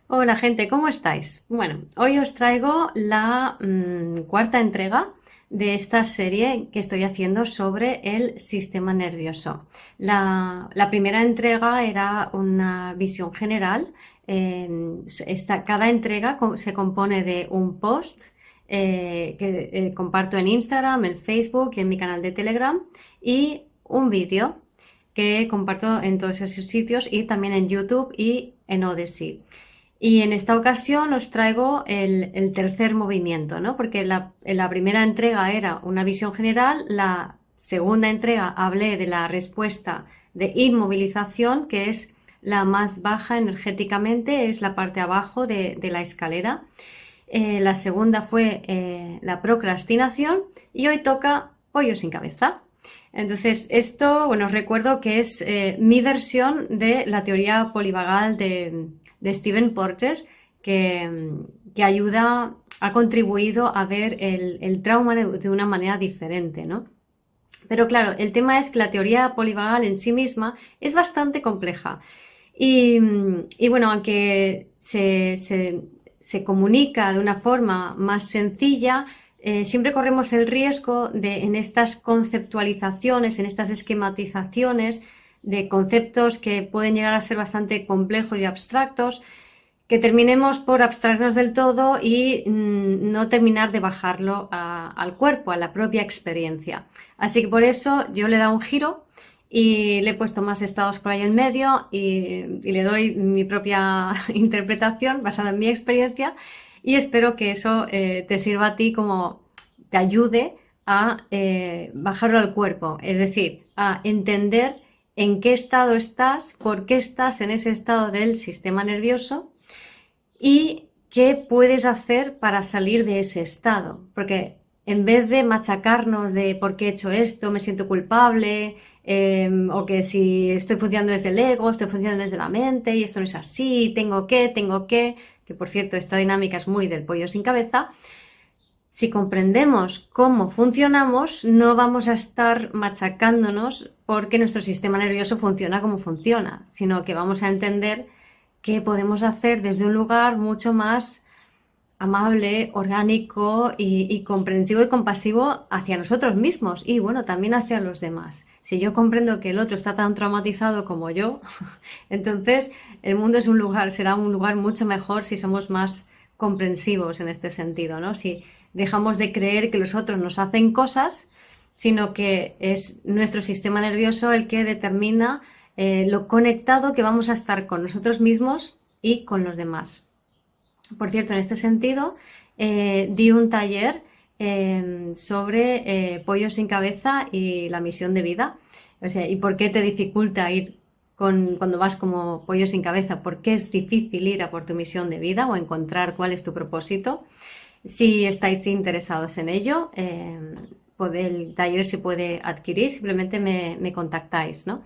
Hola gente, ¿cómo estáis? Bueno, hoy os traigo la cuarta entrega de esta serie que estoy haciendo sobre el sistema nervioso. La primera entrega era una visión general. Cada entrega se compone de un post que comparto en Instagram, en Facebook y en mi canal de Telegram y un vídeo que comparto en todos esos sitios y también en YouTube y en Odyssey. Y en esta ocasión os traigo el tercer movimiento, ¿no? Porque la primera entrega era una visión general, la segunda entrega hablé de la respuesta de inmovilización, que es la más baja energéticamente, es la parte abajo de la escalera. La segunda fue la procrastinación y hoy toca pollo sin cabeza. Entonces, esto, bueno, os recuerdo que es mi versión de la teoría polivagal de Stephen Porges, que ayuda, ha contribuido a ver el trauma de una manera diferente, ¿no? Pero claro, el tema es que la teoría polivagal en sí misma es bastante compleja. Y bueno, aunque se comunica de una forma más sencilla, siempre corremos el riesgo de, en estas conceptualizaciones, en estas esquematizaciones de conceptos que pueden llegar a ser bastante complejos y abstractos, que terminemos por abstraernos del todo y no terminar de bajarlo al cuerpo, a la propia experiencia. Así que por eso yo le he dado un giro y le he puesto más estados por ahí en medio y le doy mi propia interpretación basada en mi experiencia y espero que eso te sirva a ti como te ayude a bajarlo al cuerpo, es decir, a entender en qué estado estás, por qué estás en ese estado del sistema nervioso y qué puedes hacer para salir de ese estado. Porque en vez de machacarnos de por qué he hecho esto, me siento culpable, o que si estoy funcionando desde el ego, estoy funcionando desde la mente y esto no es así, que por cierto esta dinámica es muy del pollo sin cabeza. Si comprendemos cómo funcionamos, no vamos a estar machacándonos porque nuestro sistema nervioso funciona como funciona, sino que vamos a entender qué podemos hacer desde un lugar mucho más amable, orgánico y comprensivo y compasivo hacia nosotros mismos y bueno, también hacia los demás. Si yo comprendo que el otro está tan traumatizado como yo, entonces el mundo es un lugar, será un lugar mucho mejor si somos más comprensivos en este sentido, ¿no? Si dejamos de creer que los otros nos hacen cosas, sino que es nuestro sistema nervioso el que determina lo conectado que vamos a estar con nosotros mismos y con los demás. Por cierto, en este sentido, di un taller sobre pollo sin cabeza y la misión de vida. O sea, ¿y por qué te dificulta ir cuando vas como pollo sin cabeza? ¿Por qué es difícil ir a por tu misión de vida o encontrar cuál es tu propósito? Si estáis interesados en ello, el taller se puede adquirir, simplemente me contactáis, ¿no?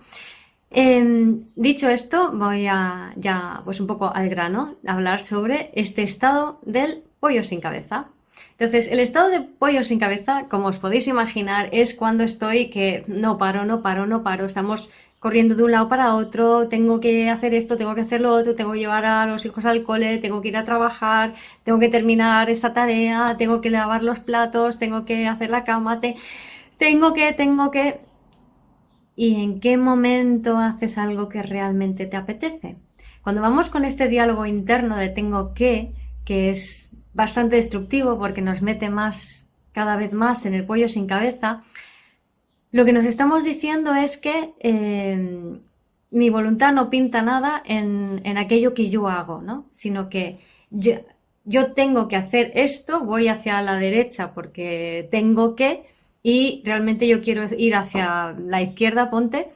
Dicho esto, voy a ya pues un poco al grano, a hablar sobre este estado del pollo sin cabeza. Entonces, el estado de pollo sin cabeza, como os podéis imaginar, es cuando estoy que no paro, no paro, no paro, estamos corriendo de un lado para otro, tengo que hacer esto, tengo que hacer lo otro, tengo que llevar a los hijos al cole, tengo que ir a trabajar, tengo que terminar esta tarea, tengo que lavar los platos, tengo que hacer la cama, tengo que... ¿Y en qué momento haces algo que realmente te apetece? Cuando vamos con este diálogo interno de tengo que es bastante destructivo porque nos mete más, cada vez más en el pollo sin cabeza, lo que nos estamos diciendo es que mi voluntad no pinta nada en aquello que yo hago, ¿no? Sino que yo tengo que hacer esto, voy hacia la derecha porque tengo que, y realmente yo quiero ir hacia la izquierda, ponte,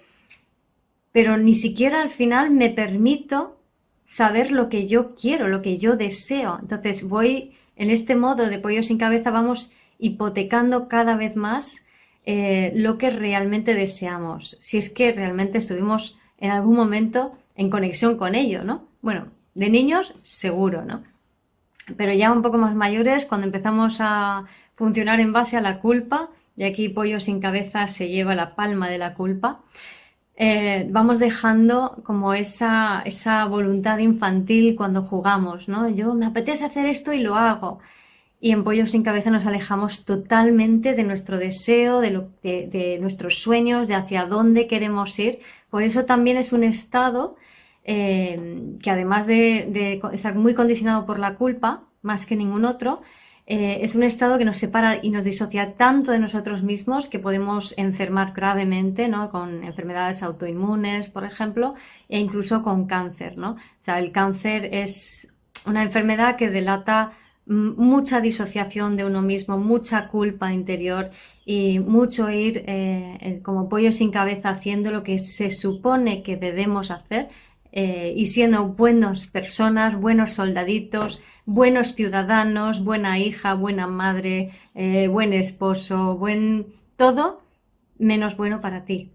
pero ni siquiera al final me permito saber lo que yo quiero, lo que yo deseo. Entonces voy en este modo de pollo sin cabeza, vamos hipotecando cada vez más lo que realmente deseamos, si es que realmente estuvimos en algún momento en conexión con ello, ¿no? Bueno, de niños seguro, ¿no? Pero ya un poco más mayores, cuando empezamos a funcionar en base a la culpa, y aquí pollo sin cabeza se lleva la palma de la culpa, vamos dejando como esa voluntad infantil cuando jugamos, ¿no? Yo me apetece hacer esto y lo hago. Y en Pollo sin Cabeza nos alejamos totalmente de nuestro deseo, de nuestros sueños, de hacia dónde queremos ir. Por eso también es un estado que además de estar muy condicionado por la culpa, más que ningún otro, es un estado que nos separa y nos disocia tanto de nosotros mismos que podemos enfermar gravemente, ¿no? Con enfermedades autoinmunes, por ejemplo, e incluso con cáncer, ¿no? O sea, el cáncer es una enfermedad que delata mucha disociación de uno mismo, mucha culpa interior y mucho ir como pollo sin cabeza haciendo lo que se supone que debemos hacer y siendo buenas personas, buenos soldaditos, buenos ciudadanos, buena hija, buena madre, buen esposo, buen todo, menos bueno para ti.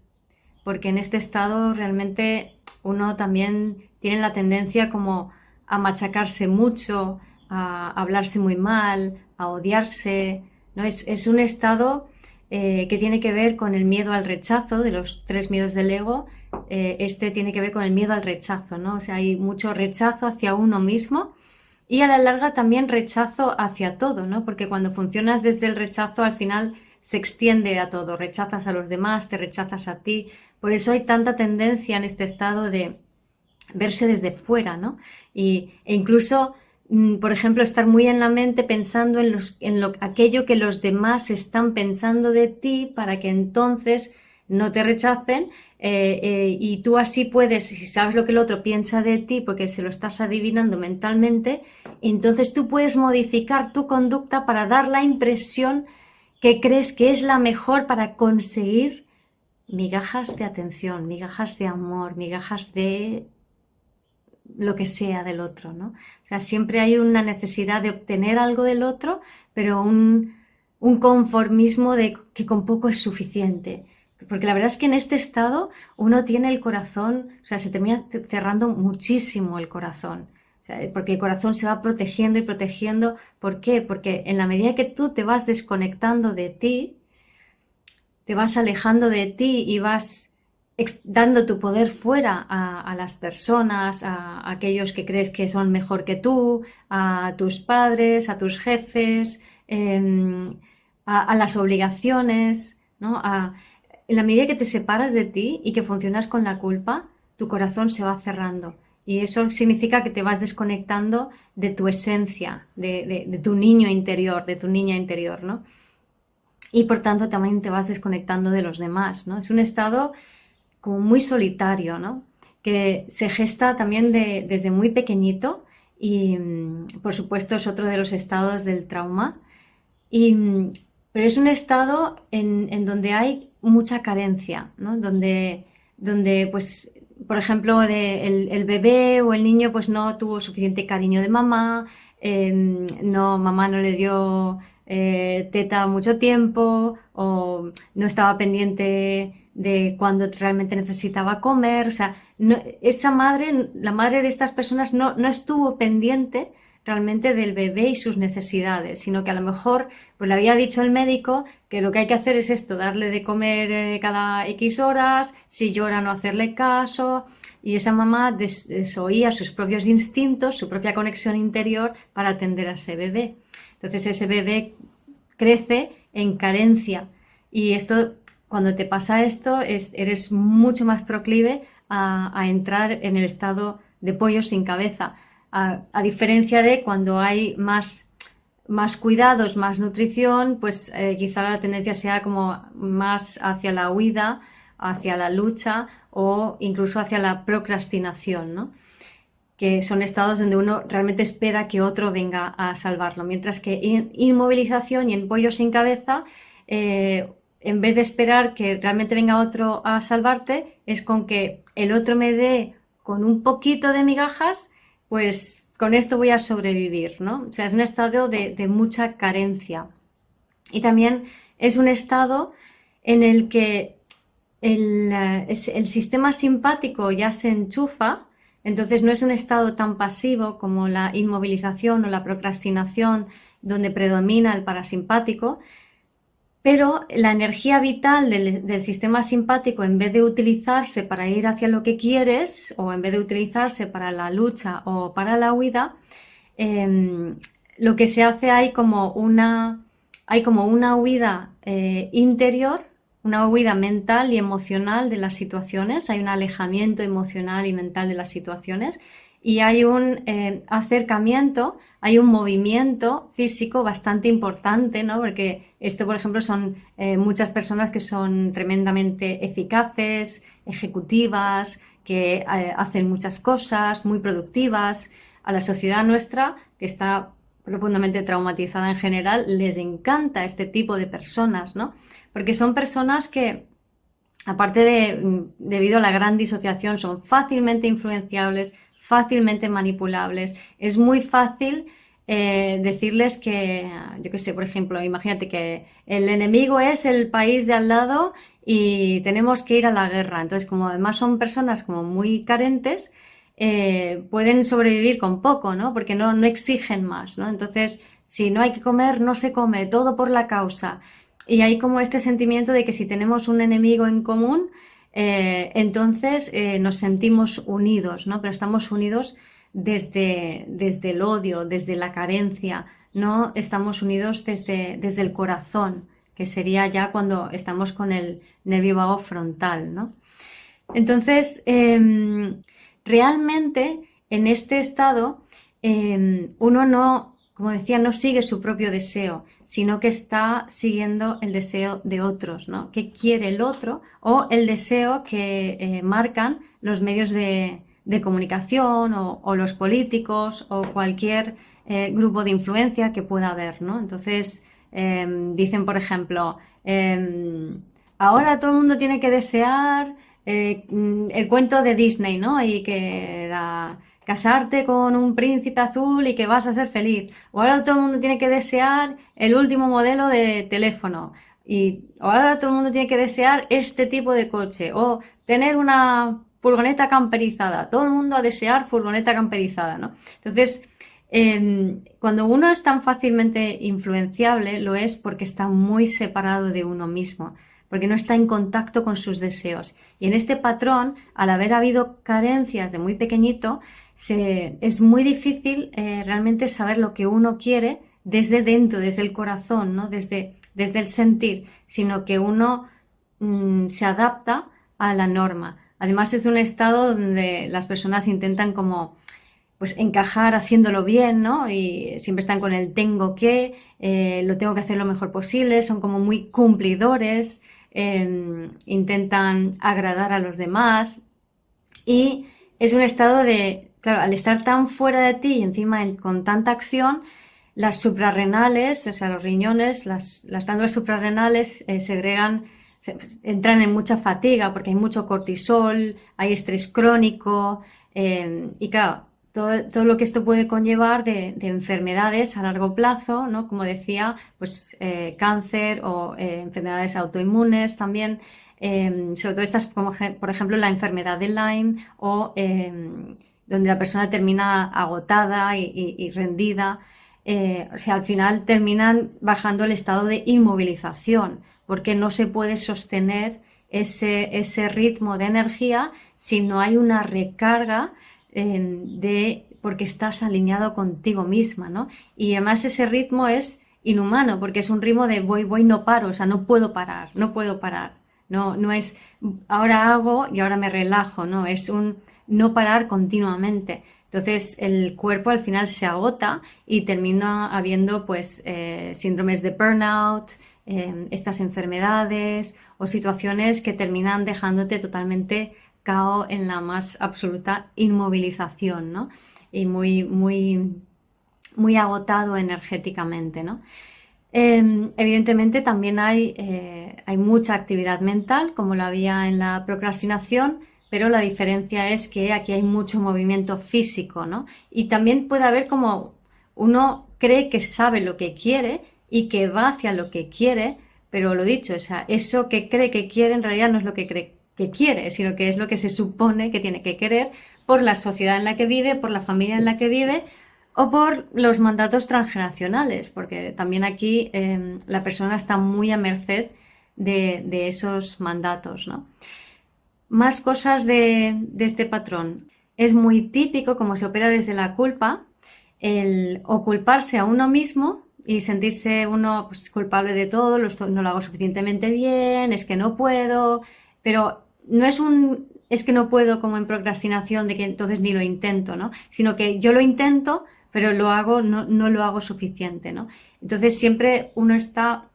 Porque en este estado realmente uno también tiene la tendencia como a machacarse mucho, a hablarse muy mal, a odiarse, ¿no? Es un estado que tiene que ver con el miedo al rechazo, de los 3 miedos del ego. Este tiene que ver con el miedo al rechazo, ¿no? O sea, hay mucho rechazo hacia uno mismo y a la larga también rechazo hacia todo, ¿no? Porque cuando funcionas desde el rechazo, al final se extiende a todo. Rechazas a los demás, te rechazas a ti. Por eso hay tanta tendencia en este estado de verse desde fuera, ¿no? E incluso, por ejemplo, estar muy en la mente pensando aquello que los demás están pensando de ti para que entonces no te rechacen y tú así puedes, si sabes lo que el otro piensa de ti porque se lo estás adivinando mentalmente, entonces tú puedes modificar tu conducta para dar la impresión que crees que es la mejor para conseguir migajas de atención, migajas de amor, migajas de lo que sea del otro, ¿no? O sea, siempre hay una necesidad de obtener algo del otro, pero un conformismo de que con poco es suficiente. Porque la verdad es que en este estado uno tiene el corazón, o sea, se termina cerrando muchísimo el corazón. O sea, porque el corazón se va protegiendo y protegiendo. ¿Por qué? Porque en la medida que tú te vas desconectando de ti, te vas alejando de ti y vas dando tu poder fuera a las personas, a aquellos que crees que son mejor que tú, a tus padres, a tus jefes, a las obligaciones, ¿no? En la medida que te separas de ti y que funcionas con la culpa, tu corazón se va cerrando. Y eso significa que te vas desconectando de tu esencia, de tu niño interior, de tu niña interior, ¿no? Y por tanto también te vas desconectando de los demás, ¿no? Es un estado como muy solitario, ¿no? Que se gesta también desde muy pequeñito y, por supuesto, es otro de los estados del trauma. Y, pero es un estado en donde hay mucha carencia, ¿no? Donde pues, por ejemplo, el bebé o el niño pues no tuvo suficiente cariño de mamá, mamá no le dio teta mucho tiempo o no estaba pendiente de cuando realmente necesitaba comer, o sea, esa madre, la madre de estas personas no estuvo pendiente realmente del bebé y sus necesidades, sino que a lo mejor pues le había dicho el médico que lo que hay que hacer es esto, darle de comer cada X horas, si llora no hacerle caso, y esa mamá desoía sus propios instintos, su propia conexión interior para atender a ese bebé. Entonces ese bebé crece en carencia y esto, cuando te pasa esto, eres mucho más proclive a entrar en el estado de pollo sin cabeza, a diferencia de cuando hay más cuidados, más nutrición, pues quizá la tendencia sea como más hacia la huida, hacia la lucha o incluso hacia la procrastinación, ¿no? Que son estados donde uno realmente espera que otro venga a salvarlo, mientras que en inmovilización y en pollo sin cabeza, en vez de esperar que realmente venga otro a salvarte, es con que el otro me dé con un poquito de migajas, pues con esto voy a sobrevivir, ¿no? O sea, es un estado de mucha carencia. Y también es un estado en el que el sistema simpático ya se enchufa, entonces no es un estado tan pasivo como la inmovilización o la procrastinación donde predomina el parasimpático, pero la energía vital del sistema simpático, en vez de utilizarse para ir hacia lo que quieres, o en vez de utilizarse para la lucha o para la huida, lo que se hace hay como una huida interior, una huida mental y emocional de las situaciones, hay un alejamiento emocional y mental de las situaciones, y hay un acercamiento, hay un movimiento físico bastante importante, ¿no? Porque esto, por ejemplo, son muchas personas que son tremendamente eficaces, ejecutivas, que hacen muchas cosas, muy productivas. A la sociedad nuestra, que está profundamente traumatizada en general, les encanta este tipo de personas, ¿no? Porque son personas que, aparte debido a la gran disociación, son fácilmente influenciables, fácilmente manipulables. Es muy fácil decirles que, yo qué sé, por ejemplo, imagínate que el enemigo es el país de al lado y tenemos que ir a la guerra. Entonces, como además son personas como muy carentes, pueden sobrevivir con poco, ¿no? Porque no exigen más, ¿no? Entonces, si no hay que comer, no se come, todo por la causa. Y hay como este sentimiento de que si tenemos un enemigo en común, entonces nos sentimos unidos, ¿no? Pero estamos unidos desde el odio, desde la carencia, no estamos unidos desde el corazón, que sería ya cuando estamos con el nervio vago frontal, ¿no? Entonces, realmente en este estado uno no, como decía, no sigue su propio deseo, sino que está siguiendo el deseo de otros, ¿no? ¿Qué quiere el otro? O el deseo que marcan los medios de comunicación o los políticos o cualquier grupo de influencia que pueda haber, ¿no? Entonces, dicen, por ejemplo, ahora todo el mundo tiene que desear el cuento de Disney, ¿no? Y que casarte con un príncipe azul y que vas a ser feliz. O ahora todo el mundo tiene que desear el último modelo de teléfono. Y ahora todo el mundo tiene que desear este tipo de coche. O tener una furgoneta camperizada. Todo el mundo a desear furgoneta camperizada, ¿no? Entonces, cuando uno es tan fácilmente influenciable, lo es porque está muy separado de uno mismo, porque no está en contacto con sus deseos. Y en este patrón, al haber habido carencias de muy pequeñito, es muy difícil realmente saber lo que uno quiere desde dentro, desde el corazón, ¿no? Desde el sentir, sino que uno se adapta a la norma. Además, es un estado donde las personas intentan como pues encajar haciéndolo bien, ¿no? Y siempre están con el tengo que, lo tengo que hacer lo mejor posible, son como muy cumplidores, intentan agradar a los demás y es un estado de, claro, al estar tan fuera de ti y encima con tanta acción, las suprarrenales, o sea, los riñones, las glándulas suprarrenales entran en mucha fatiga porque hay mucho cortisol, hay estrés crónico y claro, todo lo que esto puede conllevar de enfermedades a largo plazo, ¿no? Como decía, pues cáncer o enfermedades autoinmunes también, sobre todo estas como por ejemplo la enfermedad de Lyme o donde la persona termina agotada y rendida. O sea, al final terminan bajando el estado de inmovilización porque no se puede sostener ese ritmo de energía si no hay una recarga porque estás alineado contigo misma, ¿no? Y además ese ritmo es inhumano porque es un ritmo de voy, no paro, o sea, no puedo parar, no puedo parar. No es ahora hago y ahora me relajo, no, es un no parar continuamente. Entonces el cuerpo al final se agota y termina habiendo pues síndromes de burnout, estas enfermedades o situaciones que terminan dejándote totalmente cao en la más absoluta inmovilización, ¿no? Y muy agotado energéticamente, ¿no? Evidentemente también hay mucha actividad mental, como la había en la procrastinación, pero la diferencia es que aquí hay mucho movimiento físico, ¿no? Y también puede haber como uno cree que sabe lo que quiere y que va hacia lo que quiere, pero lo dicho, o sea, eso que cree que quiere en realidad no es lo que cree que quiere, sino que es lo que se supone que tiene que querer por la sociedad en la que vive, por la familia en la que vive o por los mandatos transgeneracionales, porque también aquí la persona está muy a merced de esos mandatos, ¿no? Más cosas de este patrón. Es muy típico, como se opera desde la culpa, el o culparse a uno mismo y sentirse uno pues, culpable de todo, no lo hago suficientemente bien, es que no puedo, pero no es es que no puedo como en procrastinación de que entonces ni lo intento, ¿no? Sino que yo lo intento, pero no lo hago suficiente, ¿no? Entonces siempre uno está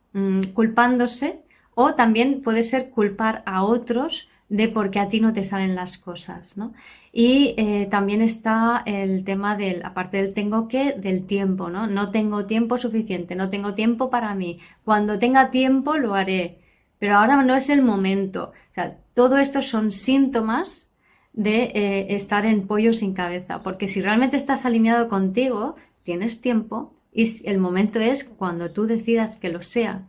culpándose, o también puede ser culpar a otros de por qué a ti no te salen las cosas, ¿no? Y también está el tema aparte del tengo que, del tiempo, ¿no? No tengo tiempo suficiente, no tengo tiempo para mí. Cuando tenga tiempo lo haré, pero ahora no es el momento. O sea, todo esto son síntomas de estar en pollo sin cabeza, porque si realmente estás alineado contigo, tienes tiempo y el momento es cuando tú decidas que lo sea,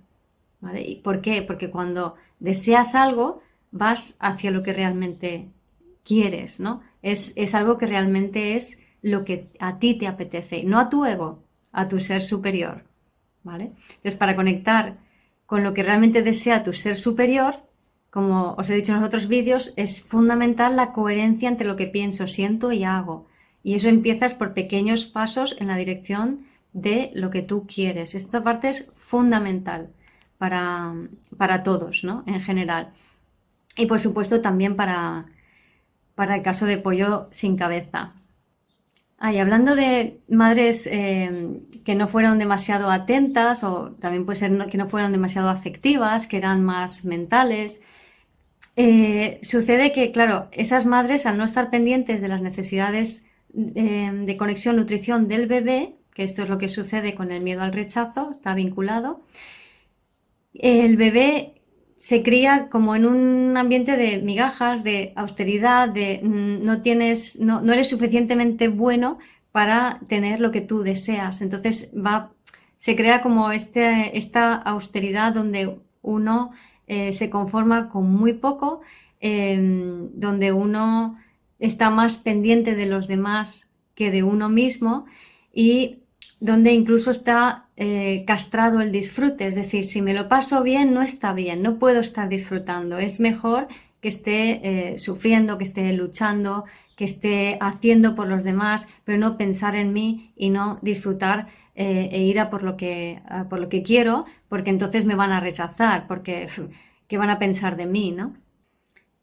¿vale? ¿Y por qué? Porque cuando deseas algo, vas hacia lo que realmente quieres, ¿no? Es algo que realmente es lo que a ti te apetece, no a tu ego, a tu ser superior, ¿vale? Entonces, para conectar con lo que realmente desea tu ser superior, como os he dicho en los otros vídeos, es fundamental la coherencia entre lo que pienso, siento y hago. Y eso empiezas por pequeños pasos en la dirección de lo que tú quieres. Esta parte es fundamental para todos, ¿no? En general. Y por supuesto también para el caso de pollo sin cabeza. Y hablando de madres que no fueron demasiado atentas, o también puede ser que no fueron demasiado afectivas, que eran más mentales, sucede que, claro, esas madres, al no estar pendientes de las necesidades de conexión, nutrición del bebé, que esto es lo que sucede con el miedo al rechazo, está vinculado, el bebé se cría como en un ambiente de migajas, de austeridad, de no eres suficientemente bueno para tener lo que tú deseas. Entonces se crea como esta austeridad donde uno se conforma con muy poco, donde uno está más pendiente de los demás que de uno mismo, y donde incluso está castrado el disfrute. Es decir, si me lo paso bien, no está bien, no puedo estar disfrutando. Es mejor que esté sufriendo, que esté luchando, que esté haciendo por los demás, pero no pensar en mí y no disfrutar e ir a por lo que quiero, porque entonces me van a rechazar, porque ¿qué van a pensar de mí, no?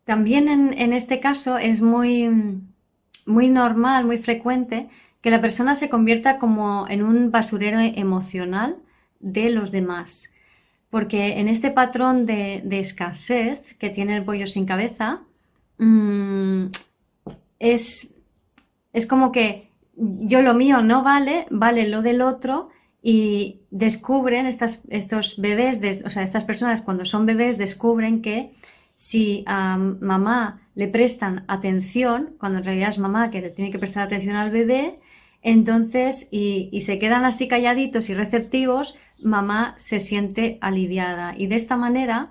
También en este caso es muy normal, muy frecuente que la persona se convierta como en un basurero emocional de los demás. Porque en este patrón de escasez que tiene el pollo sin cabeza, es como que yo lo mío no vale, vale lo del otro, y descubren estos bebés, o sea, estas personas cuando son bebés descubren que si a mamá le prestan atención, cuando en realidad es mamá que le tiene que prestar atención al bebé, entonces, y se quedan así calladitos y receptivos, mamá se siente aliviada. Y de esta manera,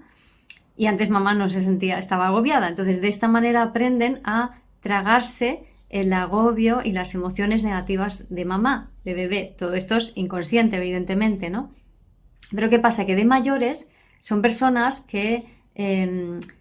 y antes mamá no se sentía, estaba agobiada, entonces de esta manera aprenden a tragarse el agobio y las emociones negativas de mamá, de bebé. Todo esto es inconsciente, evidentemente, ¿no? Pero ¿qué pasa? Que de mayores son personas que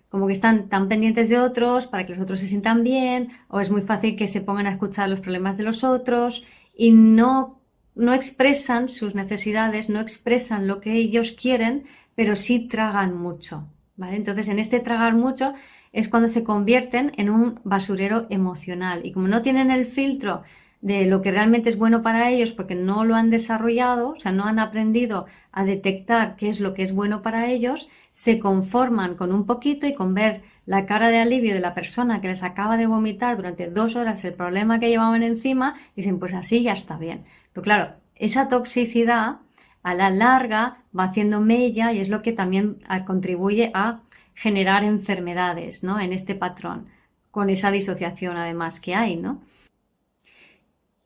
como que están tan pendientes de otros para que los otros se sientan bien, o es muy fácil que se pongan a escuchar los problemas de los otros y no expresan sus necesidades, no expresan lo que ellos quieren, pero sí tragan mucho, ¿vale? Entonces, en este tragar mucho es cuando se convierten en un basurero emocional, y como no tienen el filtro de lo que realmente es bueno para ellos porque no lo han desarrollado, o sea, no han aprendido a detectar qué es lo que es bueno para ellos, se conforman con un poquito, y con ver la cara de alivio de la persona que les acaba de vomitar durante 2 horas el problema que llevaban encima, dicen, pues así ya está bien. Pero claro, esa toxicidad a la larga va haciendo mella, y es lo que también contribuye a generar enfermedades, ¿no? En este patrón, con esa disociación además que hay, ¿no?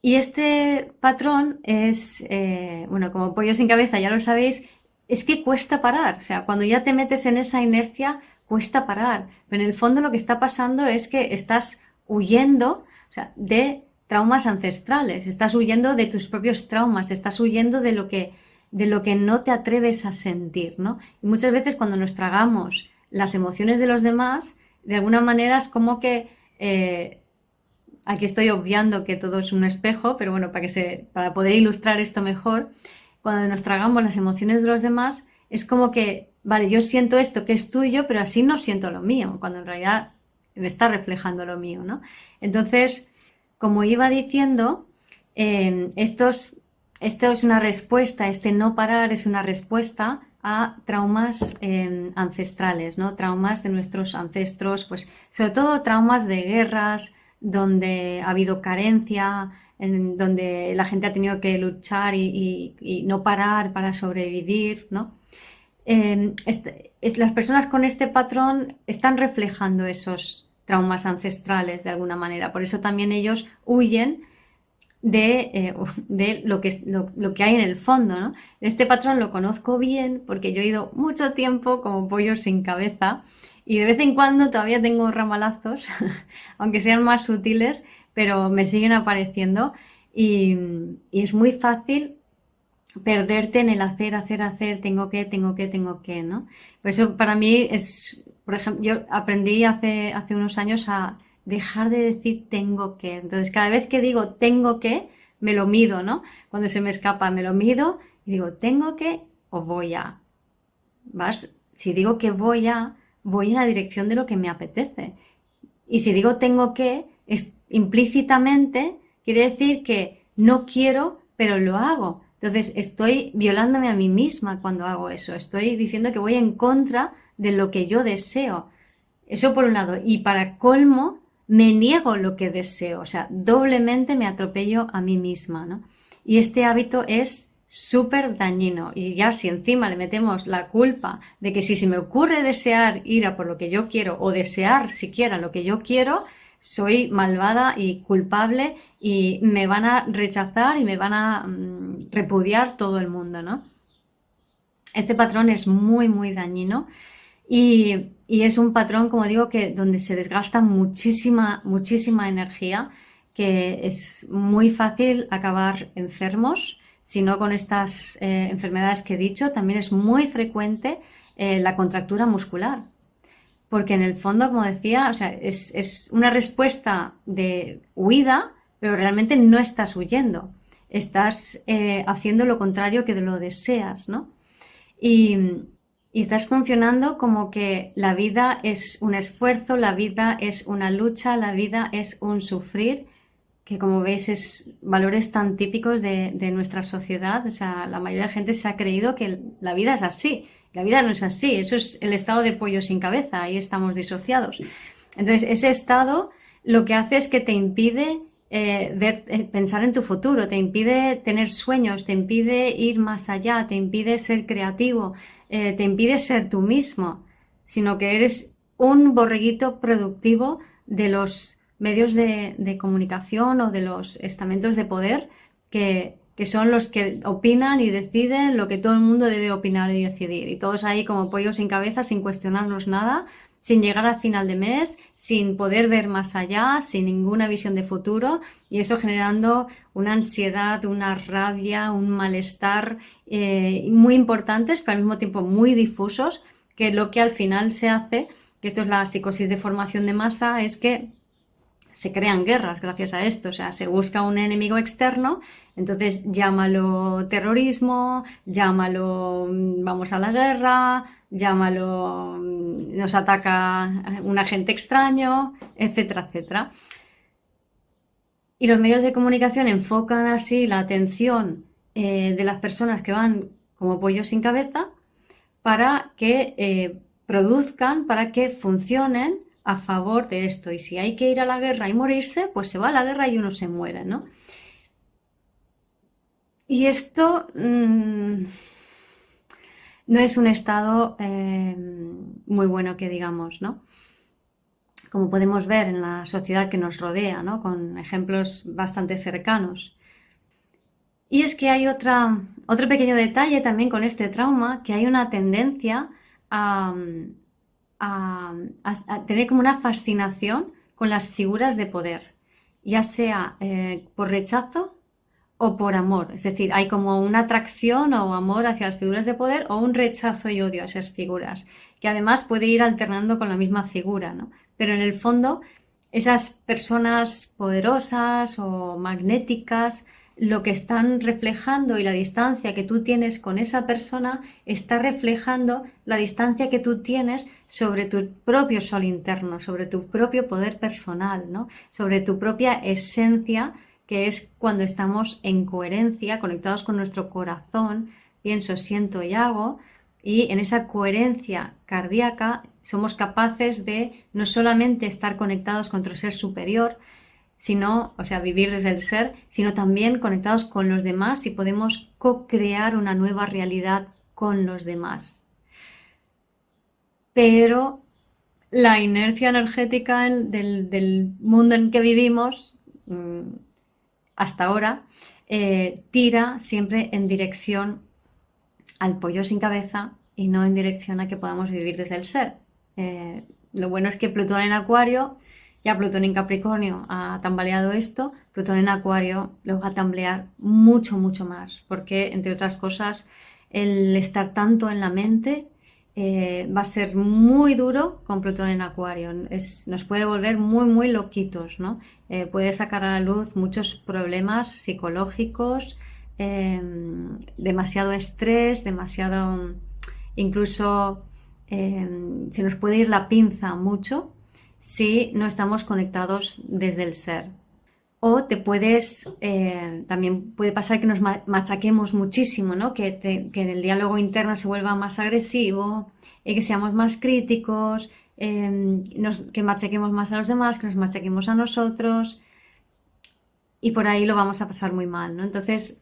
Y este patrón es, bueno, como pollo sin cabeza, ya lo sabéis, es que cuesta parar. O sea, cuando ya te metes en esa inercia, cuesta parar. Pero en el fondo lo que está pasando es que estás huyendo, o sea, de traumas ancestrales, estás huyendo de tus propios traumas, estás huyendo de lo que no te atreves a sentir, ¿no? Y muchas veces cuando nos tragamos las emociones de los demás, de alguna manera es como que aquí estoy obviando que todo es un espejo, pero bueno, para poder ilustrar esto mejor, cuando nos tragamos las emociones de los demás, es como que, vale, yo siento esto que es tuyo, pero así no siento lo mío, cuando en realidad me está reflejando lo mío, ¿no? Entonces, como iba diciendo, esto es una respuesta, este no parar es una respuesta a traumas ancestrales, ¿no? Traumas de nuestros ancestros, pues sobre todo traumas de guerras, donde ha habido carencia, donde la gente ha tenido que luchar y no parar para sobrevivir, ¿no? Las personas con este patrón están reflejando esos traumas ancestrales de alguna manera, por eso también ellos huyen de lo que hay en el fondo, ¿no? Este patrón lo conozco bien porque yo he ido mucho tiempo como pollo sin cabeza y de vez en cuando todavía tengo ramalazos, aunque sean más sutiles, pero me siguen apareciendo y es muy fácil perderte en el hacer, tengo que, ¿no? Por eso para mí por ejemplo, yo aprendí hace unos años a dejar de decir tengo que. Entonces, cada vez que digo tengo que, me lo mido, ¿no? Cuando se me escapa, me lo mido y digo tengo que o voy a. Si digo que voy en la dirección de lo que me apetece. Y si digo tengo que, implícitamente quiere decir que no quiero, pero lo hago. Entonces, estoy violándome a mí misma cuando hago eso. Estoy diciendo que voy en contra de lo que yo deseo. Eso por un lado. Y para colmo, me niego lo que deseo. O sea, doblemente me atropello a mí misma, ¿no? Y este hábito es súper dañino. Y ya si encima le metemos la culpa de que si se me ocurre desear ir a por lo que yo quiero o desear siquiera lo que yo quiero, soy malvada y culpable y me van a rechazar y me van a repudiar todo el mundo, ¿no? Este patrón es muy, muy dañino y es un patrón, como digo, que donde se desgasta muchísima, muchísima energía, que es muy fácil acabar enfermos, si no con estas enfermedades que he dicho. También es muy frecuente la contractura muscular. Porque en el fondo, como decía, o sea, es una respuesta de huida, pero realmente no estás huyendo. Estás haciendo lo contrario que de lo deseas, ¿no? Y estás funcionando como que la vida es un esfuerzo, la vida es una lucha, la vida es un sufrir, que como veis es valores tan típicos de nuestra sociedad. O sea, la mayoría de gente se ha creído que la vida es así. La vida no es así, eso es el estado de pollo sin cabeza, ahí estamos disociados. Entonces, ese estado lo que hace es que te impide pensar en tu futuro, te impide tener sueños, te impide ir más allá, te impide ser creativo, te impide ser tú mismo, sino que eres un borreguito productivo de los medios de comunicación o de los estamentos de poder que son los que opinan y deciden lo que todo el mundo debe opinar y decidir. Y todos ahí como pollos sin cabeza, sin cuestionarnos nada, sin llegar al final de mes, sin poder ver más allá, sin ninguna visión de futuro, y eso generando una ansiedad, una rabia, un malestar muy importantes, pero al mismo tiempo muy difusos, que lo que al final se hace, que esto es la psicosis de formación de masa, es que se crean guerras gracias a esto. O sea, se busca un enemigo externo, entonces llámalo terrorismo, llámalo vamos a la guerra, llámalo nos ataca un agente extraño, etcétera, etcétera. Y los medios de comunicación enfocan así la atención de las personas que van como pollos sin cabeza para que produzcan, para que funcionen a favor de esto. Y si hay que ir a la guerra y morirse, pues se va a la guerra y uno se muere, ¿no? Y esto no es un estado muy bueno que digamos, ¿no? Como podemos ver en la sociedad que nos rodea, ¿no? Con ejemplos bastante cercanos. Y es que hay otro pequeño detalle también con este trauma, que hay una tendencia a tener como una fascinación con las figuras de poder. ya sea por rechazo o por amor. Es decir, hay como una atracción o amor hacia las figuras de poder o un rechazo y odio a esas figuras, que además puede ir alternando con la misma figura, ¿no? Pero en el fondo, esas personas poderosas o magnéticas, lo que están reflejando y la distancia que tú tienes con esa persona está reflejando la distancia que tú tienes sobre tu propio sol interno, sobre tu propio poder personal, ¿no? Sobre tu propia esencia, que es cuando estamos en coherencia, conectados con nuestro corazón, pienso, siento y hago, y en esa coherencia cardíaca somos capaces de no solamente estar conectados con nuestro ser superior, sino, o sea, vivir desde el ser, sino también conectados con los demás y podemos co-crear una nueva realidad con los demás. Pero la inercia energética del mundo en que vivimos hasta ahora tira siempre en dirección al pollo sin cabeza y no en dirección a que podamos vivir desde el ser. Lo bueno es que Plutón en Acuario, ya Plutón en Capricornio ha tambaleado esto, Plutón en Acuario lo va a tambalear mucho, mucho más, porque entre otras cosas el estar tanto en la mente va a ser muy duro con Plutón en Acuario. Nos puede volver muy, muy loquitos, ¿no? Puede sacar a la luz muchos problemas psicológicos, demasiado estrés, demasiado, incluso se nos puede ir la pinza mucho si no estamos conectados desde el ser. O también puede pasar que nos machaquemos muchísimo, ¿no? Que el diálogo interno se vuelva más agresivo, que seamos más críticos, que machaquemos más a los demás, que nos machaquemos a nosotros, y por ahí lo vamos a pasar muy mal, ¿no? Entonces,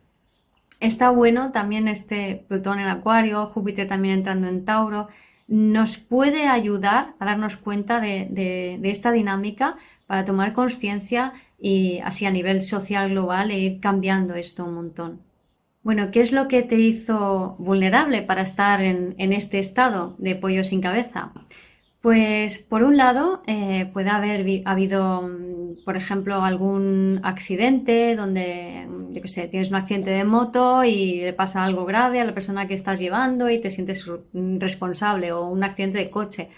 está bueno también este Plutón en Acuario, Júpiter también entrando en Tauro, nos puede ayudar a darnos cuenta de esta dinámica para tomar conciencia y así a nivel social global e ir cambiando esto un montón. Bueno, ¿qué es lo que te hizo vulnerable para estar en este estado de pollo sin cabeza? Pues por un lado puede haber habido, por ejemplo, algún accidente donde, yo qué sé, tienes un accidente de moto y le pasa algo grave a la persona que estás llevando y te sientes responsable, o un accidente de coche.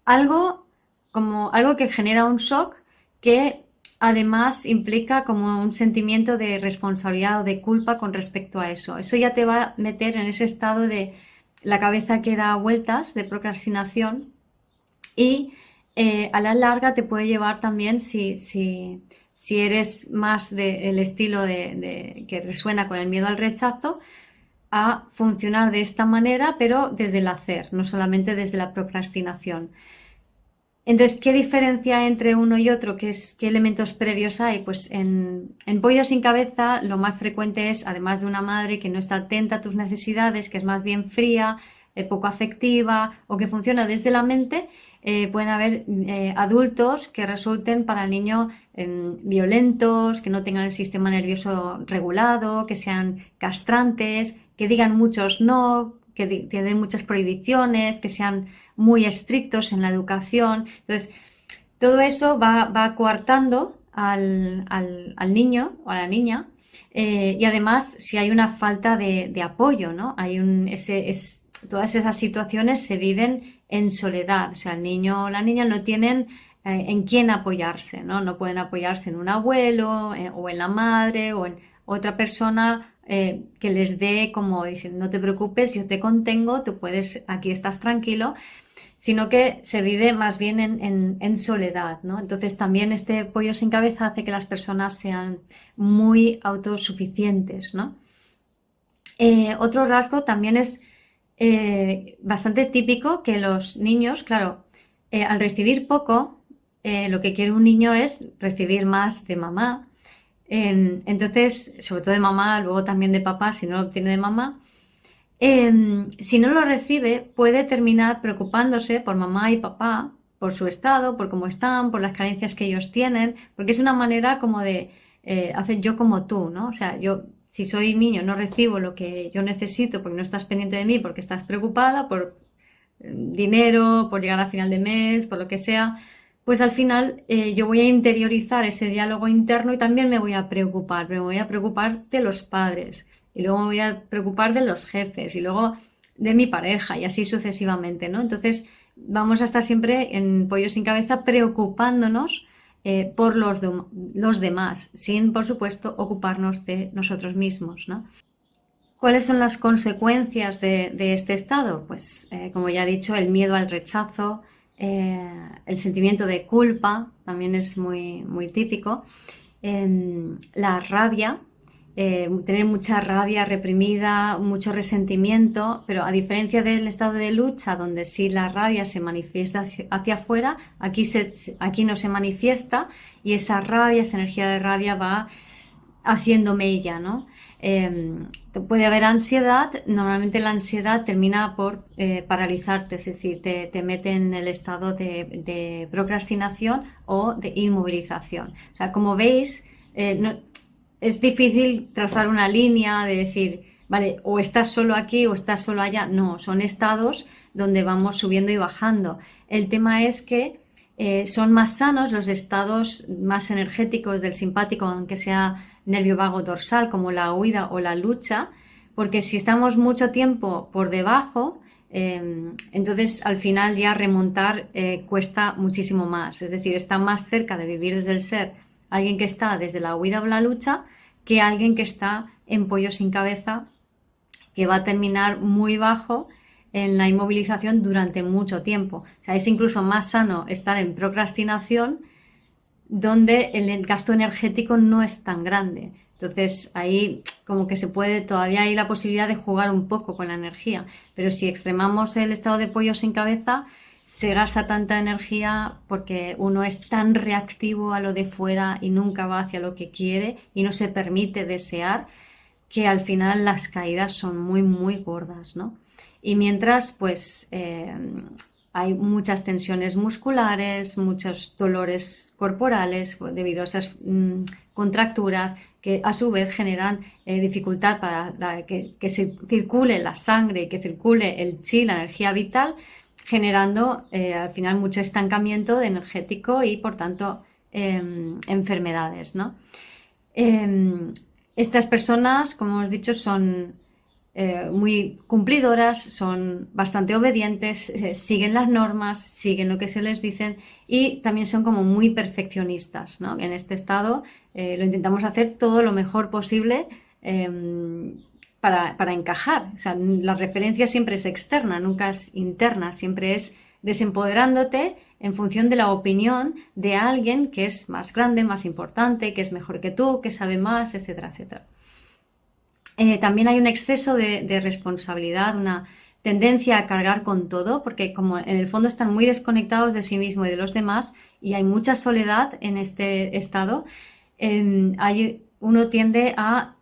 Algo que genera un shock que además implica como un sentimiento de responsabilidad o de culpa con respecto a eso. Eso ya te va a meter en ese estado de la cabeza que da vueltas, de procrastinación. Y a la larga te puede llevar también, si eres más del estilo que resuena con el miedo al rechazo, a funcionar de esta manera, pero desde el hacer, no solamente desde la procrastinación. Entonces, ¿qué diferencia hay entre uno y otro? ¿Qué elementos previos hay? Pues en pollo sin cabeza lo más frecuente es, además de una madre que no está atenta a tus necesidades, que es más bien fría, poco afectiva o que funciona desde la mente, pueden haber adultos que resulten para el niño violentos, que no tengan el sistema nervioso regulado, que sean castrantes, que digan muchos no, que tienen muchas prohibiciones, que sean muy estrictos en la educación. Entonces, todo eso va coartando al niño o a la niña, y además si hay una falta de apoyo, ¿no? Todas esas situaciones se viven en soledad, o sea, el niño o la niña no tienen en quién apoyarse, ¿no? No pueden apoyarse en un abuelo o en la madre o en otra persona que les dé, como dicen, no te preocupes, yo te contengo, tú puedes, aquí estás tranquilo, sino que se vive más bien en soledad, ¿no? Entonces también este pollo sin cabeza hace que las personas sean muy autosuficientes, ¿no? Otro rasgo también es bastante típico que los niños, claro, al recibir poco, lo que quiere un niño es recibir más de mamá. Entonces, sobre todo de mamá, luego también de papá, si no lo obtiene de mamá, si no lo recibe, puede terminar preocupándose por mamá y papá, por su estado, por cómo están, por las carencias que ellos tienen, porque es una manera como de hacer yo como tú, ¿no? O sea, yo, si soy niño, no recibo lo que yo necesito porque no estás pendiente de mí, porque estás preocupada por dinero, por llegar a final de mes, por lo que sea, pues al final yo voy a interiorizar ese diálogo interno y también me voy a preocupar, pero me voy a preocupar de los padres y luego me voy a preocupar de los jefes y luego de mi pareja y así sucesivamente, ¿no? Entonces vamos a estar siempre en Pollo sin Cabeza preocupándonos por los demás, sin, por supuesto, ocuparnos de nosotros mismos, ¿no? ¿Cuáles son las consecuencias de este estado? Pues, como ya he dicho, el miedo al rechazo, el sentimiento de culpa, también es muy, muy típico, la rabia, tener mucha rabia reprimida, mucho resentimiento, pero a diferencia del estado de lucha, donde sí la rabia se manifiesta hacia afuera, aquí no se manifiesta y esa rabia, esa energía de rabia va haciendo mella, ¿no? Puede haber ansiedad, normalmente la ansiedad termina por paralizarte, es decir, te mete en el estado de procrastinación o de inmovilización. O sea, como veis, es difícil trazar una línea de decir, vale, o estás solo aquí o estás solo allá. No, son estados donde vamos subiendo y bajando. El tema es que son más sanos los estados más energéticos del simpático, aunque sea nervio vago dorsal, como la huida o la lucha, porque si estamos mucho tiempo por debajo, entonces al final ya remontar cuesta muchísimo más. Es decir, está más cerca de vivir desde el ser alguien que está desde la huida o la lucha que alguien que está en Pollo sin Cabeza, que va a terminar muy bajo en la inmovilización durante mucho tiempo. O sea, es incluso más sano estar en procrastinación donde el gasto energético no es tan grande. Entonces ahí como que todavía hay la posibilidad de jugar un poco con la energía. Pero si extremamos el estado de Pollo sin Cabeza, se gasta tanta energía porque uno es tan reactivo a lo de fuera y nunca va hacia lo que quiere y no se permite desear, que al final las caídas son muy, muy gordas, ¿no? Y mientras, pues, hay muchas tensiones musculares, muchos dolores corporales debido a esas contracturas que a su vez generan dificultad para que se circule la sangre y que circule el chi, la energía vital, generando al final mucho estancamiento energético y por tanto enfermedades, ¿no? Estas personas, como hemos dicho, son muy cumplidoras, son bastante obedientes, siguen las normas, siguen lo que se les dicen y también son como muy perfeccionistas, ¿no? En este estado lo intentamos hacer todo lo mejor posible para encajar. O sea, la referencia siempre es externa, nunca es interna, siempre es desempoderándote en función de la opinión de alguien que es más grande, más importante, que es mejor que tú, que sabe más, etcétera, etcétera. También hay un exceso de responsabilidad, una tendencia a cargar con todo, porque como en el fondo están muy desconectados de sí mismo y de los demás y hay mucha soledad en este estado, uno tiende a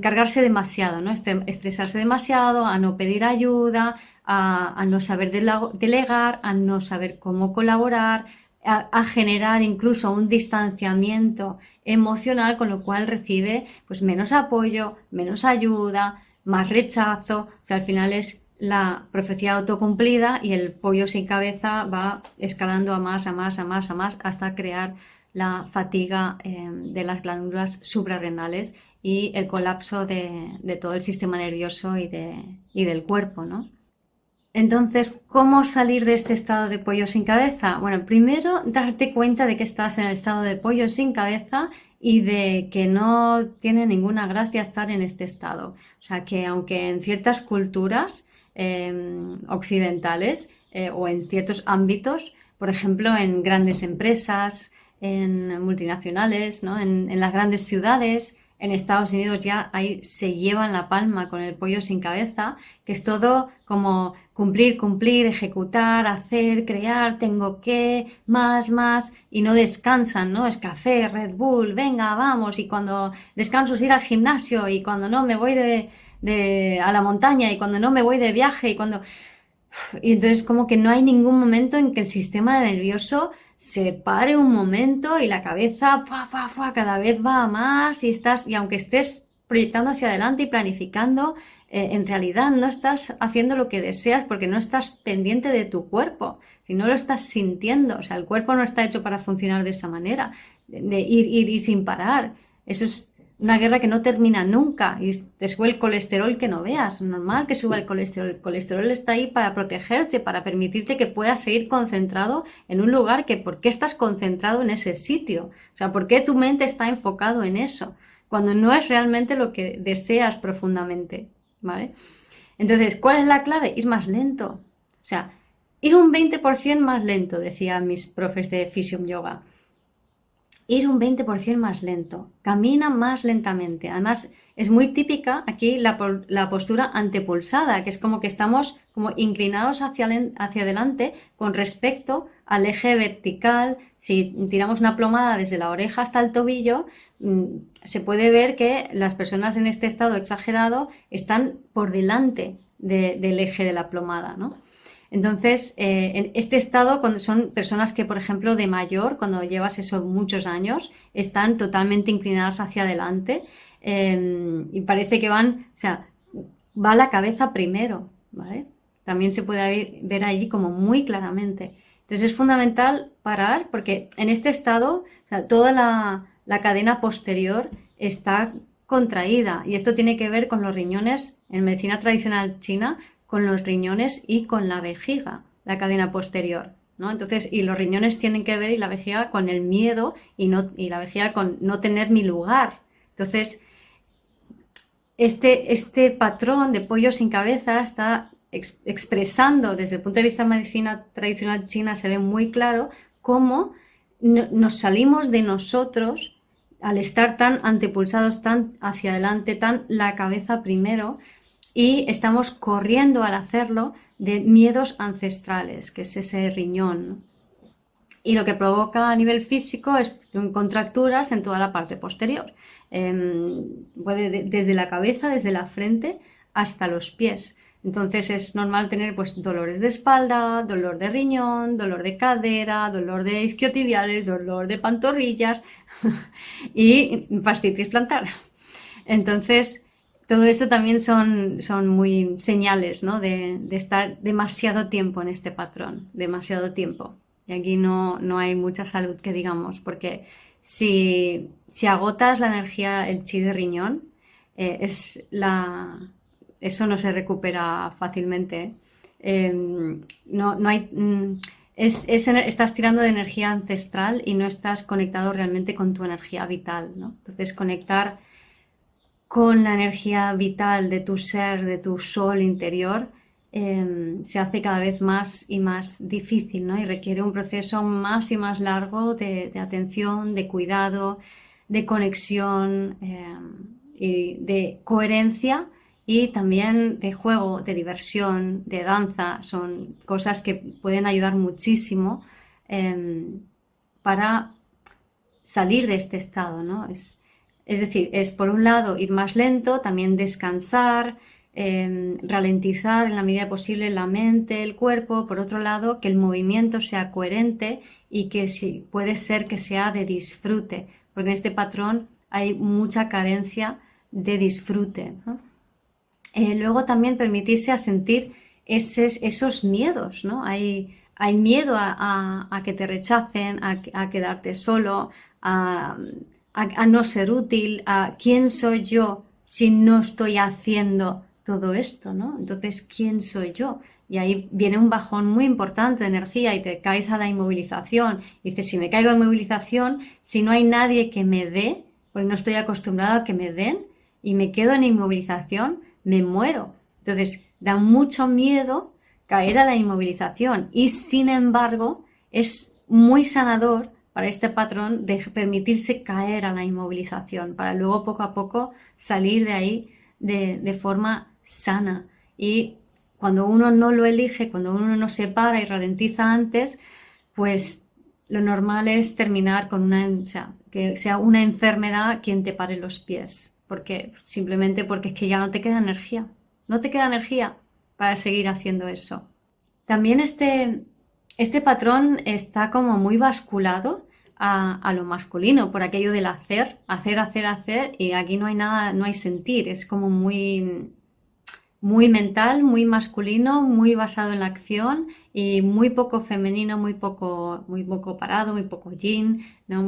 cargarse demasiado, ¿no? Estresarse demasiado, a no pedir ayuda, a no saber delegar, a no saber cómo colaborar, a generar incluso un distanciamiento emocional, con lo cual recibe pues menos apoyo, menos ayuda, más rechazo. O sea, al final es la profecía autocumplida y el pollo sin cabeza va escalando a más, a más, a más, a más, hasta crear la fatiga de las glándulas suprarrenales y el colapso de todo el sistema nervioso y del cuerpo, ¿no? Entonces, ¿cómo salir de este estado de pollo sin cabeza? Bueno, primero darte cuenta de que estás en el estado de pollo sin cabeza y de que no tiene ninguna gracia estar en este estado. O sea, que aunque en ciertas culturas occidentales o en ciertos ámbitos, por ejemplo, en grandes empresas, en multinacionales, ¿no? En las grandes ciudades, en Estados Unidos ya ahí se llevan la palma con el pollo sin cabeza, que es todo como cumplir, cumplir, ejecutar, hacer, crear, tengo que, más, y no descansan, ¿no? Es café, Red Bull, venga, vamos, y cuando descanso es ir al gimnasio, y cuando no me voy a la montaña, y cuando no me voy de viaje, y entonces como que no hay ningún momento en que el sistema nervioso se pare un momento y la cabeza cada vez va a más y aunque estés proyectando hacia adelante y planificando, en realidad no estás haciendo lo que deseas porque no estás pendiente de tu cuerpo, si no lo estás sintiendo, o sea, el cuerpo no está hecho para funcionar de esa manera, de ir sin parar. Eso es una guerra que no termina nunca y te sube el colesterol que no veas. Normal que suba el colesterol. El colesterol está ahí para protegerte, para permitirte que puedas seguir concentrado en un lugar que ¿por qué estás concentrado en ese sitio? O sea, ¿por qué tu mente está enfocado en eso? Cuando no es realmente lo que deseas profundamente, ¿vale? Entonces, ¿cuál es la clave? Ir más lento. O sea, ir un 20% más lento, decían mis profes de Fusion Yoga. Ir un 20% más lento, camina más lentamente. Además, es muy típica aquí la postura antepulsada, que es como que estamos como inclinados hacia adelante con respecto al eje vertical. Si tiramos una plomada desde la oreja hasta el tobillo, se puede ver que las personas en este estado exagerado están por delante del eje de la plomada, ¿no? Entonces, en este estado, cuando son personas que, por ejemplo, de mayor, cuando llevas eso muchos años, están totalmente inclinadas hacia adelante y parece que van, o sea, va la cabeza primero, ¿vale? También se puede ver allí como muy claramente. Entonces es fundamental parar porque en este estado, o sea, toda la cadena posterior está contraída y esto tiene que ver con los riñones en medicina tradicional china, con los riñones y con la vejiga, la cadena posterior, ¿no? Entonces, y los riñones tienen que ver y la vejiga con el miedo y la vejiga con no tener mi lugar. Entonces, este patrón de pollo sin cabeza está expresando desde el punto de vista de medicina tradicional china, se ve muy claro cómo nos salimos de nosotros al estar tan antepulsados, tan hacia adelante, tan la cabeza primero, y estamos corriendo al hacerlo de miedos ancestrales, que es ese riñón. Y lo que provoca a nivel físico es contracturas en toda la parte posterior. Puede desde la cabeza, desde la frente hasta los pies. Entonces es normal tener pues dolores de espalda, dolor de riñón, dolor de cadera, dolor de isquiotibiales, dolor de pantorrillas y fascitis plantar. Entonces, todo esto también son muy señales, ¿no? de estar demasiado tiempo en este patrón, demasiado tiempo. Y aquí no hay mucha salud que digamos, porque si agotas la energía, el chi de riñón, eso no se recupera fácilmente. No hay, estás tirando de energía ancestral y no estás conectado realmente con tu energía vital, ¿no? Entonces, conectar con la energía vital de tu ser, de tu sol interior, se hace cada vez más y más difícil, ¿no? Y requiere un proceso más y más largo de atención, de cuidado, de conexión y de coherencia y también de juego, de diversión, de danza. Son cosas que pueden ayudar muchísimo para salir de este estado, ¿no? Es decir, es por un lado ir más lento, también descansar, ralentizar en la medida posible la mente, el cuerpo. Por otro lado, que el movimiento sea coherente y que sí, puede ser que sea de disfrute, porque en este patrón hay mucha carencia de disfrute, ¿no? Luego también permitirse a sentir esos miedos, ¿no? Hay miedo a que te rechacen, a quedarte solo, a no ser útil, a quién soy yo si no estoy haciendo todo esto, ¿no? Entonces, ¿quién soy yo? Y ahí viene un bajón muy importante de energía y te caes a la inmovilización. Y dices, si me caigo en inmovilización, si no hay nadie que me dé, porque no estoy acostumbrado a que me den, y me quedo en inmovilización, me muero. Entonces, da mucho miedo caer a la inmovilización y, sin embargo, es muy sanador para este patrón de permitirse caer a la inmovilización, para luego poco a poco salir de ahí de forma sana. Y cuando uno no lo elige, cuando uno no se para y ralentiza antes, pues lo normal es terminar con que sea una enfermedad quien te pare los pies. Simplemente porque es que ya no te queda energía. No te queda energía para seguir haciendo eso. También este patrón está como muy basculado a lo masculino, por aquello del hacer, y aquí no hay nada, no hay sentir, es como muy muy mental, muy masculino, muy basado en la acción y muy poco femenino, muy poco parado, muy poco yin, ¿no?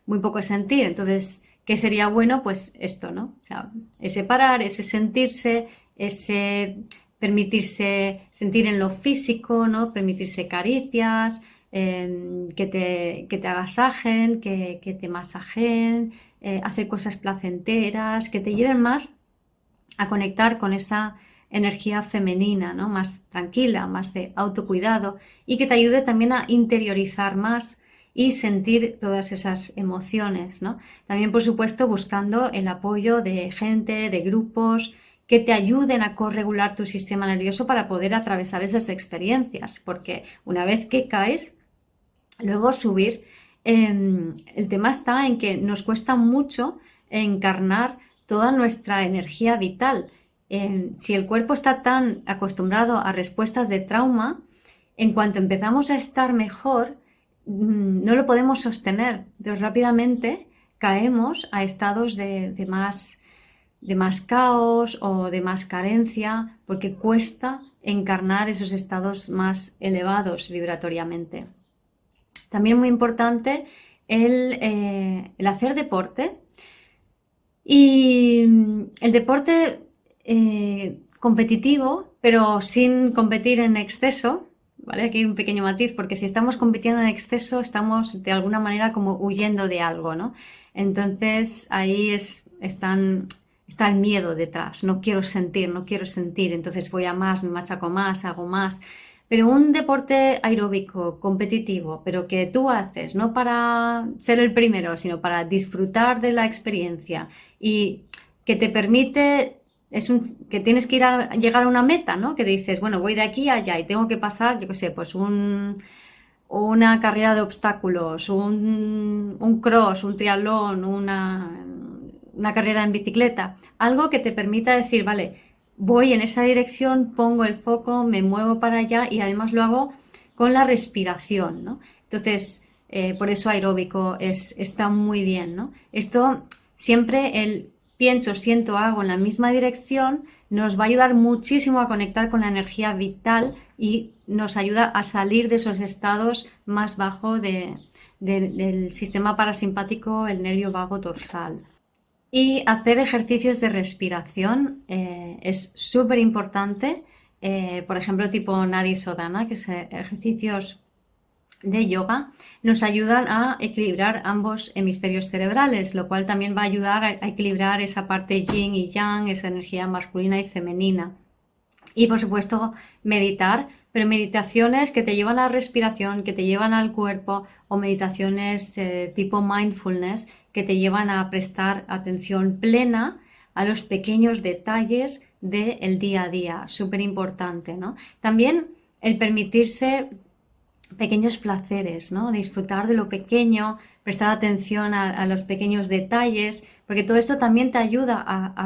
Muy poco sentir. Entonces, ¿qué sería bueno? Pues esto, ¿no? O sea, ese parar, ese sentirse, ese permitirse sentir en lo físico, ¿no? Permitirse caricias, que te agasajen, que te masajeen, hacer cosas placenteras, que te lleven más a conectar con esa energía femenina, ¿no? Más tranquila, más de autocuidado y que te ayude también a interiorizar más y sentir todas esas emociones, ¿no? También, por supuesto, buscando el apoyo de gente, de grupos que te ayuden a corregular tu sistema nervioso para poder atravesar esas experiencias, porque una vez que caes, luego subir, el tema está en que nos cuesta mucho encarnar toda nuestra energía vital. Si el cuerpo está tan acostumbrado a respuestas de trauma, en cuanto empezamos a estar mejor, no lo podemos sostener. Entonces rápidamente caemos a estados de más caos o de más carencia, porque cuesta encarnar esos estados más elevados vibratoriamente. También muy importante el hacer deporte. Y el deporte competitivo, pero sin competir en exceso, ¿vale? Aquí hay un pequeño matiz, porque si estamos compitiendo en exceso, estamos de alguna manera como huyendo de algo, ¿no? Entonces ahí está el miedo detrás. No quiero sentir, entonces voy a más, me machaco más, hago más. Pero un deporte aeróbico, competitivo, pero que tú haces no para ser el primero, sino para disfrutar de la experiencia y que te permite, que tienes que llegar a una meta, ¿no? Que dices, bueno, voy de aquí a allá y tengo que pasar, yo qué sé, pues una carrera de obstáculos, un cross, un triatlón, una carrera en bicicleta, algo que te permita decir, vale, voy en esa dirección, pongo el foco, me muevo para allá y además lo hago con la respiración, ¿no? Entonces, por eso aeróbico está muy bien, ¿no? Esto siempre el pienso, siento, hago en la misma dirección nos va a ayudar muchísimo a conectar con la energía vital y nos ayuda a salir de esos estados más bajos del sistema parasimpático, el nervio vago dorsal. Y hacer ejercicios de respiración es súper importante, por ejemplo, tipo Nadi Sodhana, que son ejercicios de yoga, nos ayudan a equilibrar ambos hemisferios cerebrales, lo cual también va a ayudar a equilibrar esa parte yin y yang, esa energía masculina y femenina. Y por supuesto, meditar, pero meditaciones que te llevan a la respiración, que te llevan al cuerpo, o meditaciones tipo mindfulness que te llevan a prestar atención plena a los pequeños detalles del día a día, súper importante, ¿no? También el permitirse pequeños placeres, ¿no? Disfrutar de lo pequeño, prestar atención a los pequeños detalles, porque todo esto también te ayuda a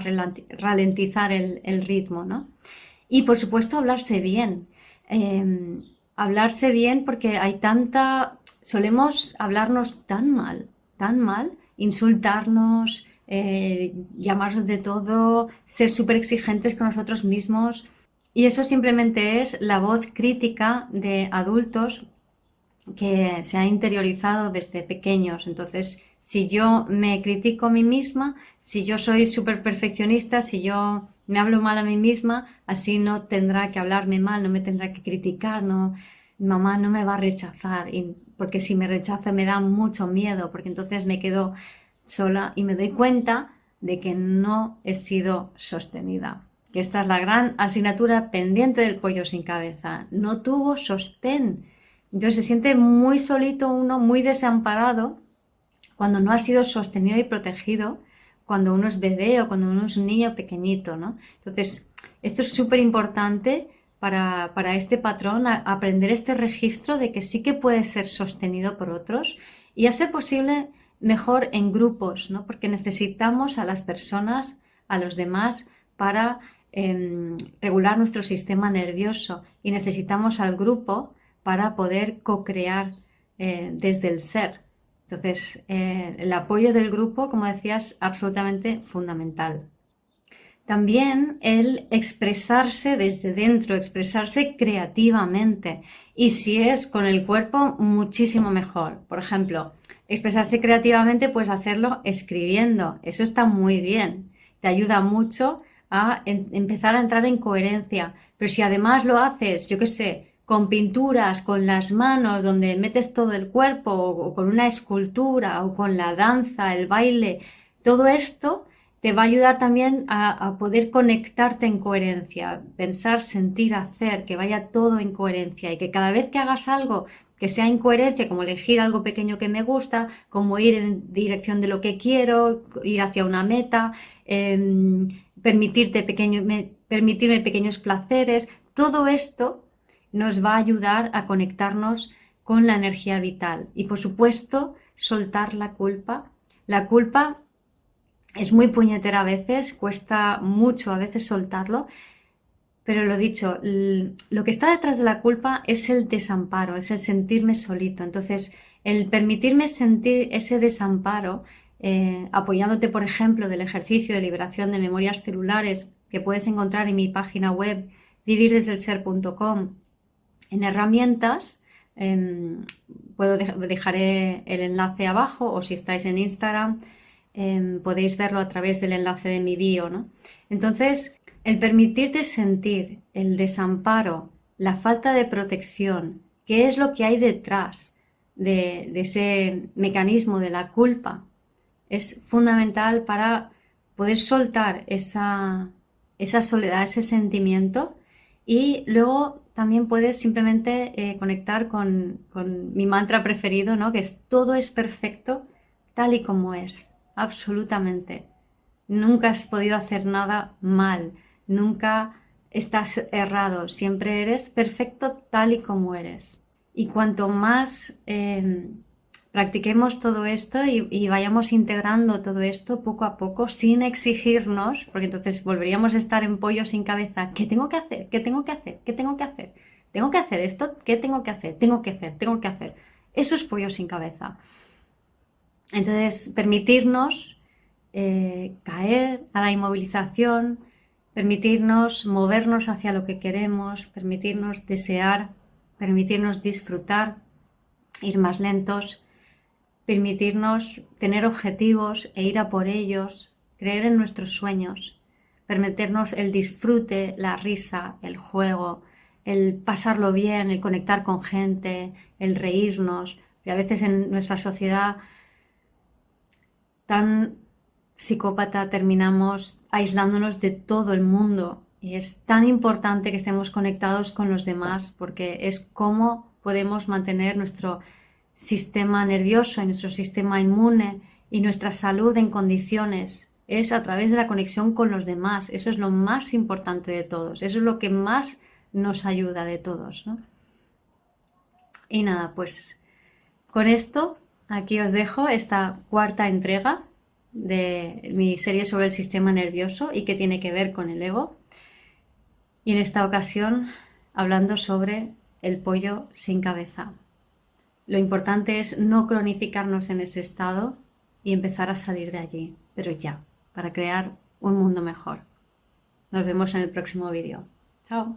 ralentizar el ritmo, ¿no? Y por supuesto hablarse bien. Hablarse bien porque solemos hablarnos tan mal, insultarnos, llamarnos de todo, ser súper exigentes con nosotros mismos. Y eso simplemente es la voz crítica de adultos que se ha interiorizado desde pequeños. Entonces, si yo me critico a mí misma, si yo soy súper perfeccionista, si yo me hablo mal a mí misma, así no tendrá que hablarme mal, no me tendrá que criticar, no, mamá no me va a rechazar, porque si me rechaza me da mucho miedo, porque entonces me quedo sola y me doy cuenta de que no he sido sostenida. Que esta es la gran asignatura pendiente del pollo sin cabeza. No tuvo sostén. Entonces se siente muy solito uno, muy desamparado, cuando no ha sido sostenido y protegido, cuando uno es bebé o cuando uno es un niño pequeñito, ¿no? Entonces, esto es súper importante para este patrón, aprender este registro de que sí que puede ser sostenido por otros y a ser posible mejor en grupos, ¿no? Porque necesitamos a las personas, a los demás, para regular nuestro sistema nervioso y necesitamos al grupo para poder co-crear desde el ser. Entonces, el apoyo del grupo, como decía, es absolutamente fundamental. También el expresarse desde dentro, expresarse creativamente. Y si es con el cuerpo, muchísimo mejor. Por ejemplo, expresarse creativamente, puedes hacerlo escribiendo. Eso está muy bien. Te ayuda mucho a empezar a entrar en coherencia. Pero si además lo haces, yo qué sé, con pinturas, con las manos, donde metes todo el cuerpo, o con una escultura, o con la danza, el baile, todo esto te va a ayudar también a poder conectarte en coherencia, pensar, sentir, hacer, que vaya todo en coherencia y que cada vez que hagas algo que sea en coherencia, como elegir algo pequeño que me gusta, como ir en dirección de lo que quiero, ir hacia una meta, permitirme pequeños placeres, todo esto nos va a ayudar a conectarnos con la energía vital y, por supuesto, soltar la culpa. La culpa es muy puñetera a veces, cuesta mucho a veces soltarlo, pero lo dicho, lo que está detrás de la culpa es el desamparo, es el sentirme solito. Entonces, el permitirme sentir ese desamparo, apoyándote, por ejemplo, del ejercicio de liberación de memorias celulares que puedes encontrar en mi página web vivirdesdelser.com, en herramientas, dejaré el enlace abajo, o si estáis en Instagram, podéis verlo a través del enlace de mi bio, ¿no? Entonces, el permitirte sentir el desamparo, la falta de protección, qué es lo que hay detrás de ese mecanismo de la culpa, es fundamental para poder soltar esa soledad, ese sentimiento, y luego también puedes simplemente conectar con mi mantra preferido, ¿no? Que es: todo es perfecto tal y como es, absolutamente. Nunca has podido hacer nada mal, nunca estás errado, siempre eres perfecto tal y como eres. Y cuanto más practiquemos todo esto y vayamos integrando todo esto poco a poco, sin exigirnos, porque entonces volveríamos a estar en pollo sin cabeza. ¿Qué tengo que hacer? ¿Qué tengo que hacer? ¿Qué tengo que hacer? ¿Tengo que hacer esto? ¿Qué tengo que hacer? Tengo que hacer, tengo que hacer. Eso es pollo sin cabeza. Entonces, permitirnos caer a la inmovilización, permitirnos movernos hacia lo que queremos, permitirnos desear, permitirnos disfrutar, ir más lentos, permitirnos tener objetivos e ir a por ellos, creer en nuestros sueños, permitirnos el disfrute, la risa, el juego, el pasarlo bien, el conectar con gente, el reírnos. Y a veces en nuestra sociedad tan psicópata terminamos aislándonos de todo el mundo, y es tan importante que estemos conectados con los demás, porque es cómo podemos mantener nuestro sistema nervioso y nuestro sistema inmune y nuestra salud en condiciones. Es a través de la conexión con los demás. Eso es lo más importante de todos, eso es lo que más nos ayuda de todos, ¿no? Y nada, pues con esto aquí os dejo esta cuarta entrega de mi serie sobre el sistema nervioso y que tiene que ver con el ego. Y en esta ocasión hablando sobre el pollo sin cabeza. Lo importante es no cronificarnos en ese estado y empezar a salir de allí, pero ya, para crear un mundo mejor. Nos vemos en el próximo vídeo. Chao.